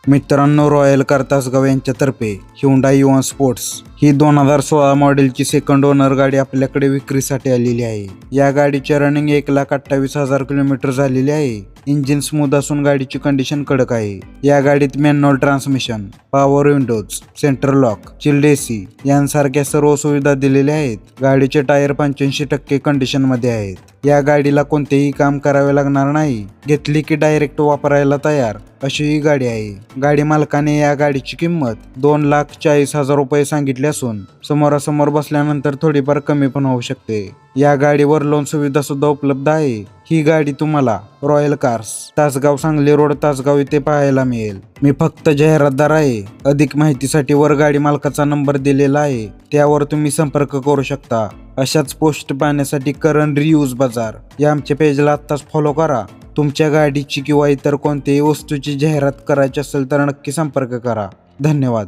मित्रांनो, royal car Tasgaon यांच्यातर्फे Hyundai युवा स्पोर्ट्स ही 2016 मॉडेलची सेकंड ओनर गाडी आपल्याकडे विक्रीसाठी आलेली आहे। या गाडीचे रनिंग 1,28,000 किलोमीटर झालेले आहे। इंजिन स्मूथ असून गाडीची कंडिशन कडक आहे। या गाडीत manual transmission, power Windows, central lock, chilled AC यांसारख्या सर्व सुविधा दिलेल्या आहेत। गाडीचे टायर 85% कंडिशन मध्ये आहेत। या गाडीला कोणतेही काम करावे लागणार नाही, घेतली की डायरेक्ट वापरायला तयार अशी ही गाडी आहे। गाडी मालकाने या गाडीची किंमत 2,40,000 रुपये सांगितली असून समोरासमोर बसल्यानंतर थोडीफार कमी पण होऊ शकते। या गाडीवर लोन सुविधा सुद्धा उपलब्ध आहे। ही गाडी तुम्हाला royal cars Tasgaon Sangli road Tasgaon इथे पाहायला मिळेल। मी फक्त जाहिरातदार आहे। अधिक माहितीसाठी वर गाडी मालकाचा नंबर दिलेला आहे, त्यावर तुम्ही संपर्क करू शकता। अशाच पोस्ट पाहण्यासाठी करण रिव्ह्यूज बाजार या आमच्या पेजला आत्ताच फॉलो करा। तुमच्या गाडीची किंवा इतर कोणत्याही वस्तूची जाहिरात करायची असेल तर नक्की संपर्क करा। धन्यवाद।